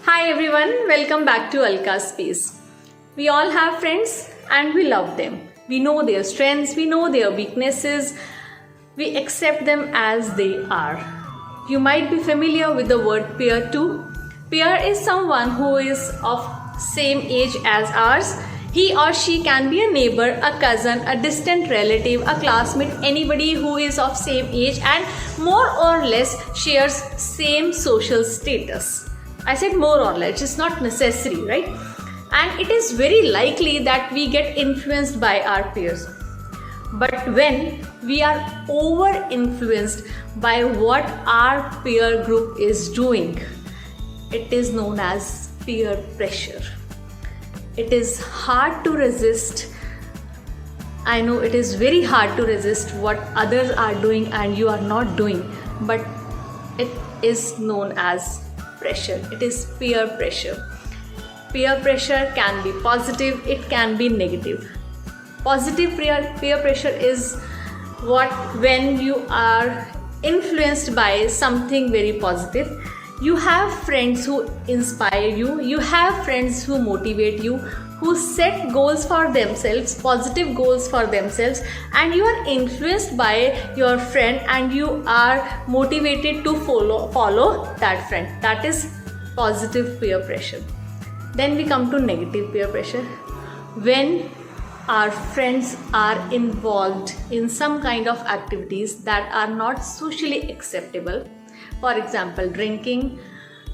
Hi everyone, welcome back to Alka Space. We all have friends and we love them. We know their strengths, we know their weaknesses, we accept them as they are. You might be familiar with the word peer too. Peer is someone who is of same age as ours. He or she can be a neighbor, a cousin, a distant relative, a classmate, anybody who is of same age and more or less shares same social status. I said more or less, it's not necessary, right? And it is very likely that we get influenced by our peers. But when we are over influenced by what our peer group is doing, it is known as peer pressure. It is hard to resist. I know it is very hard to resist what others are doing and you are not doing, but it is known as pressure. It is peer pressure. Peer pressure can be positive, it can be negative. Positive peer pressure is what when you are influenced by something very positive. You have friends who inspire you, you have friends who motivate you, who set goals for themselves, positive goals for themselves, and you are influenced by your friend and you are motivated to follow that friend. That is positive peer pressure. Then we come to negative peer pressure. When our friends are involved in some kind of activities that are not socially acceptable, for example, drinking,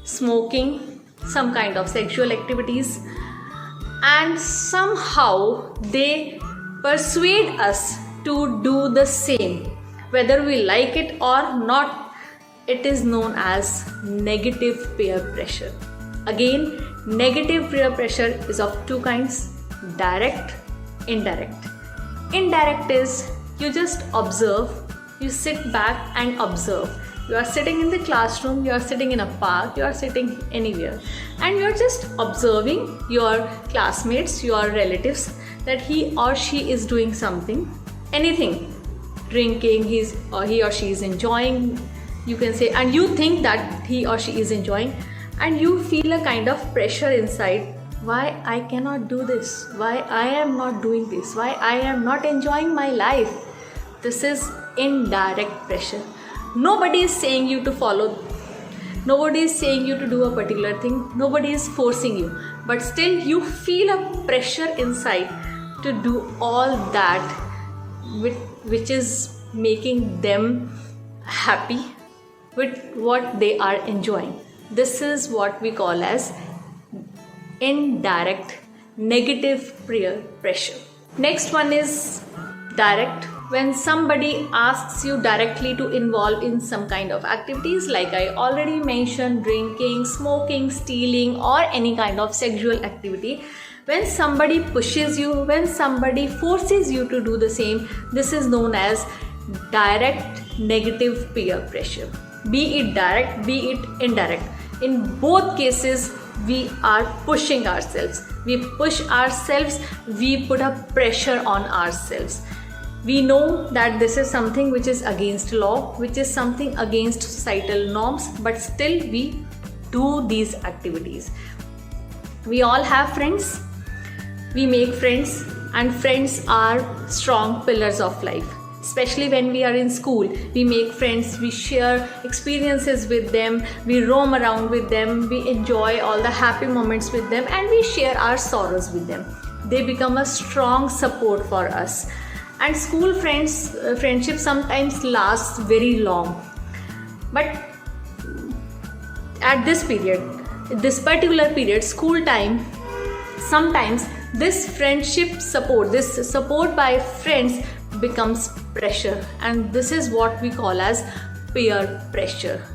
smoking, some kind of sexual activities, and somehow they persuade us to do the same, whether we like it or not, it is known as negative peer pressure. Again, negative peer pressure is of two kinds: direct, indirect. Indirect is you just observe, you sit back and observe. You are sitting in the classroom, you are sitting in a park, you are sitting anywhere, and you are just observing your classmates, your relatives, that he or she is doing something, anything, drinking, he or she is enjoying, you can say, and you think that he or she is enjoying, and you feel a kind of pressure inside. Why I cannot do this? Why I am not doing this? Why I am not enjoying my life? This is indirect pressure. Nobody is saying you to follow, nobody is saying you to do a particular thing, nobody is forcing you, but still you feel a pressure inside to do all that which is making them happy with what they are enjoying. This is what we call as indirect negative peer pressure. Next one is direct. When somebody asks you directly to involve in some kind of activities, like I already mentioned, drinking, smoking, stealing, or any kind of sexual activity, when somebody pushes you, when somebody forces you to do the same, this is known as direct negative peer pressure. Be it direct, be it indirect. In both cases, we are pushing ourselves. We push ourselves, we put a pressure on ourselves. We know that this is something which is against law, which is something against societal norms, but still we do these activities. We all have friends, we make friends, and friends are strong pillars of life. Especially when we are in school, we make friends, we share experiences with them, we roam around with them, we enjoy all the happy moments with them, and we share our sorrows with them. They become a strong support for us. And school friendship sometimes lasts very long. But at this particular period, school time, sometimes this friendship support, this support by friends becomes pressure, and this is what we call as peer pressure.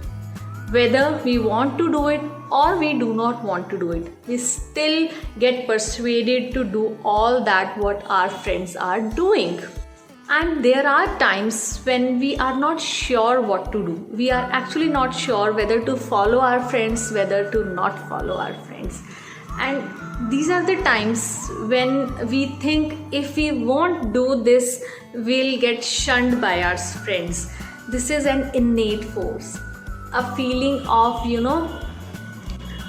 Whether we want to do it or we do not want to do it, we still get persuaded to do all that what our friends are doing. And there are times when we are not sure what to do. We are actually not sure whether to follow our friends, whether to not follow our friends. And these are the times when we think if we won't do this, we'll get shunned by our friends. This is an innate force, a feeling of,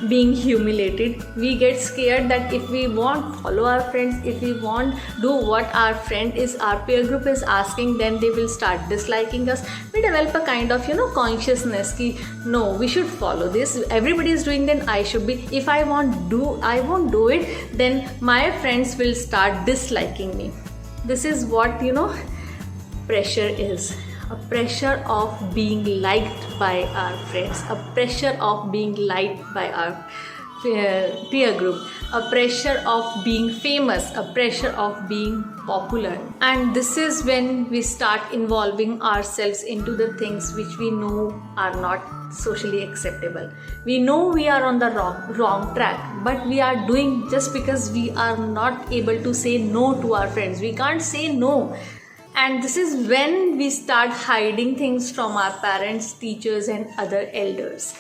being humiliated. We get scared that if we won't follow our friends, if we won't do what our peer group is asking, then they will start disliking us. We develop a kind of consciousness ki no, we should follow this, everybody is doing, then I should be. If I won't do it, then my friends will start disliking me. This is what pressure is. A pressure of being liked by our friends, a pressure of being liked by our peer group, a pressure of being famous, a pressure of being popular. And this is when we start involving ourselves into the things which we know are not socially acceptable. We know we are on the wrong track, but we are doing just because we are not able to say no to our friends. We can't say no. And this is when we start hiding things from our parents, teachers, and other elders.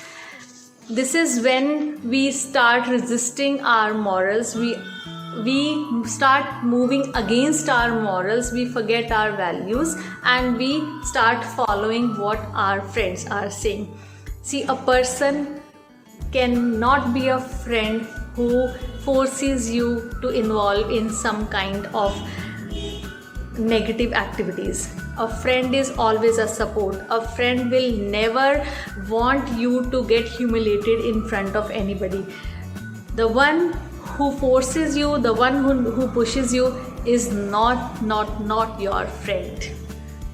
This is when we start resisting our morals. We start moving against our morals. We forget our values and we start following what our friends are saying. See, a person cannot be a friend who forces you to involve in some kind of negative activities. A friend is always a support. A friend will never want you to get humiliated in front of anybody. The one who forces you, the one who pushes you is not your friend.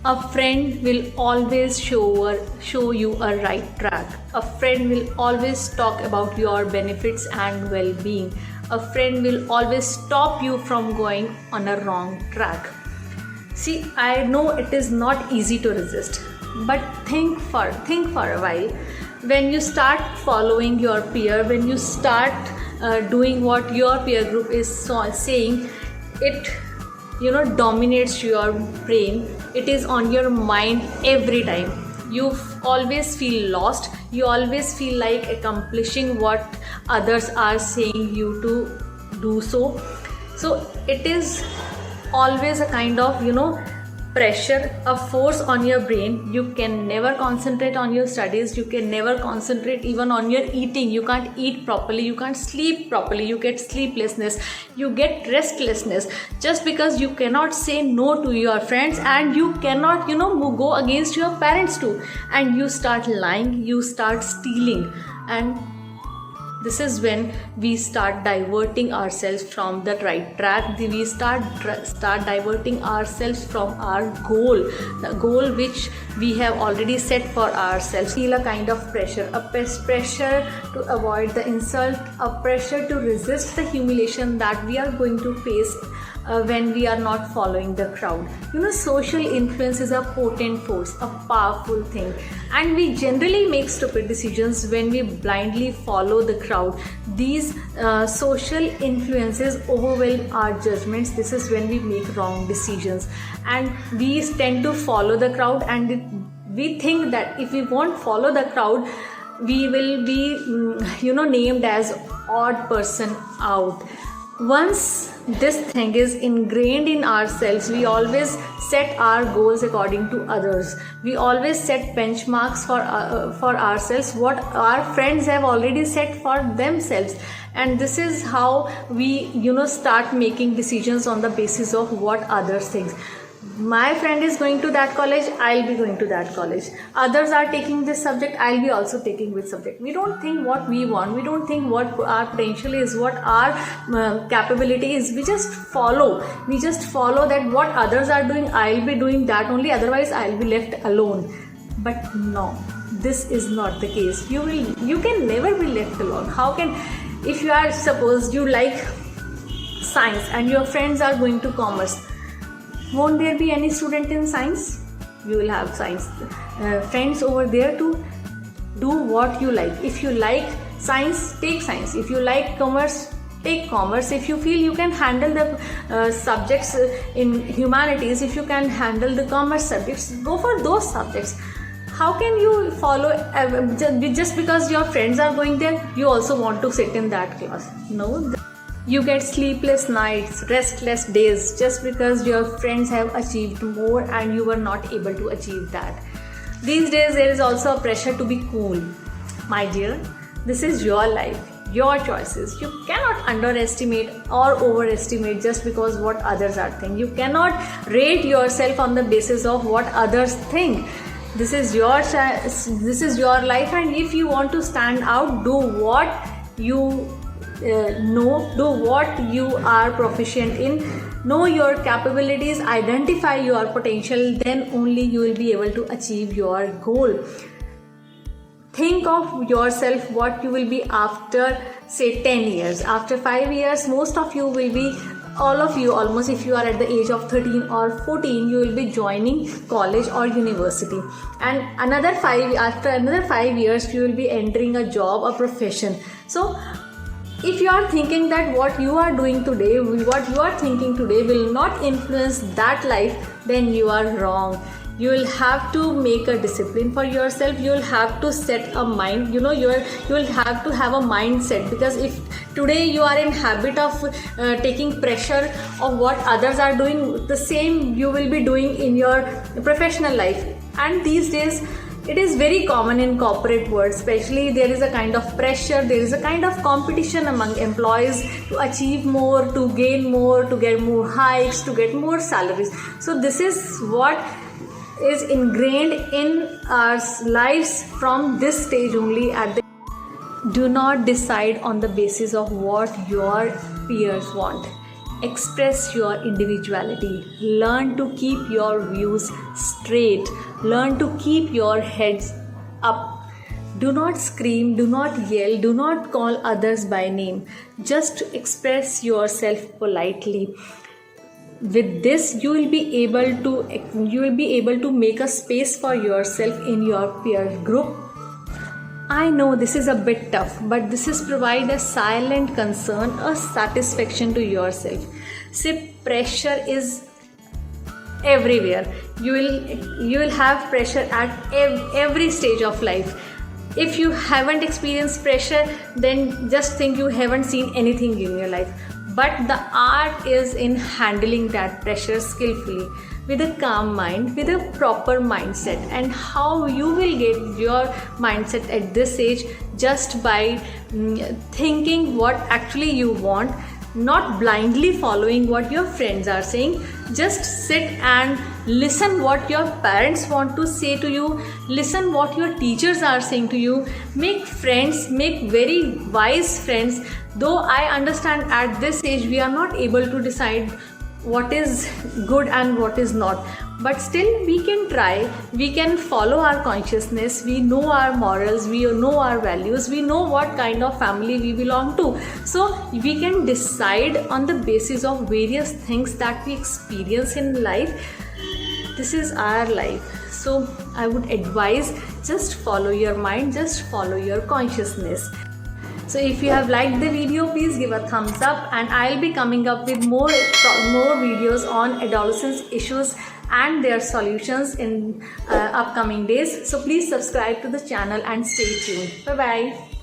A friend will always show you a right track. A friend will always talk about your benefits and well-being. A friend will always stop you from going on a wrong track. See, I know it is not easy to resist, but think for a while. When you start following your peer, when you start doing what your peer group is saying, it dominates your brain. It is on your mind every time. You always feel lost. You always feel like accomplishing what others are saying you to do so. So it is always a kind of pressure, a force on your brain. You can never concentrate on your studies. You can never concentrate even on your eating. You can't eat properly. You can't sleep properly. You get sleeplessness. You get restlessness just because you cannot say no to your friends, and you cannot go against your parents too, and you start lying, you start stealing. And this is when we start diverting ourselves from the right track. We start diverting ourselves from our goal, the goal which we have already set for ourselves. Feel a kind of pressure, pressure to avoid the insult, a pressure to resist the humiliation that we are going to face when we are not following the crowd. Social influence is a potent force, a powerful thing, and we generally make stupid decisions when we blindly follow the crowd. These social influences overwhelm our judgments. This is when we make wrong decisions, and we tend to follow the crowd, and we think that if we won't follow the crowd, we will be named as odd person out. Once this thing is ingrained in ourselves, we always set our goals according to others. We always set benchmarks for ourselves, what our friends have already set for themselves. And this is how we start making decisions on the basis of what others think. My friend is going to that college, I'll be going to that college. Others are taking this subject, I'll be also taking this subject. We don't think what we want. We don't think what our potential is, what our capability is. We just follow that what others are doing, I'll be doing that only, otherwise I'll be left alone. But no, this is not the case. You can never be left alone. How can, if you are, suppose you like science and your friends are going to commerce, won't there be any student in science? You will have science friends over there to do what you like. If you like science, take science. If you like commerce, take commerce. If you feel you can handle the subjects in humanities, if you can handle the commerce subjects, go for those subjects. How can you follow just because your friends are going there, you also want to sit in that class? No. You get sleepless nights, restless days just because your friends have achieved more and you were not able to achieve that. These days there is also a pressure to be cool. My dear, this is your life. your choices. You cannot underestimate or overestimate just because what others are thinking. You cannot rate yourself on the basis of what others think. This is your life, and if you want to stand out, do what you do what you are proficient in, know your capabilities, identify your potential, then only you will be able to achieve your goal. Think of yourself what you will be after, say, 10 years. After 5 years, most of you will be, all of you almost, if you are at the age of 13 or 14, you will be joining college or university. And after another 5 years, you will be entering a job, a profession. So if you are thinking that what you are doing today, what you are thinking today will not influence that life, then you are wrong. You will have to make a discipline for yourself. You will have to set a mind. You will have to have a mindset, because if today you are in habit of taking pressure of what others are doing, the same you will be doing in your professional life. And these days it is very common in corporate world, especially there is a kind of pressure, there is a kind of competition among employees to achieve more, to gain more, to get more hikes, to get more salaries. So this is what is ingrained in our lives from this stage only. Do not decide on the basis of what your peers want. Express your individuality. Learn to keep your views straight. Learn to keep your heads up. Do not scream, do not yell, do not call others by name. Just express yourself politely. With this, you will be able to make a space for yourself in your peer group. I know this is a bit tough, but this is provide a silent concern, a satisfaction to yourself. See, pressure is everywhere. You will have pressure at every stage of life. If you haven't experienced pressure, then just think you haven't seen anything in your life. But the art is in handling that pressure skillfully, with a calm mind, with a proper mindset. And how you will get your mindset at this age, just by thinking what actually you want, not blindly following what your friends are saying. Just sit and listen what your parents want to say to you, listen what your teachers are saying to you. Make friends, make very wise friends. Though I understand at this age we are not able to decide what is good and what is not, but still we can try. We can follow our consciousness. We know our morals, we know our values, we know what kind of family we belong to. So we can decide on the basis of various things that we experience in life. This is our life. So I would advise, just follow your mind, just follow your consciousness. So if you have liked the video, please give a thumbs up, and I'll be coming up with more videos on adolescence issues and their solutions in upcoming days. So please subscribe to the channel and stay tuned. Bye bye.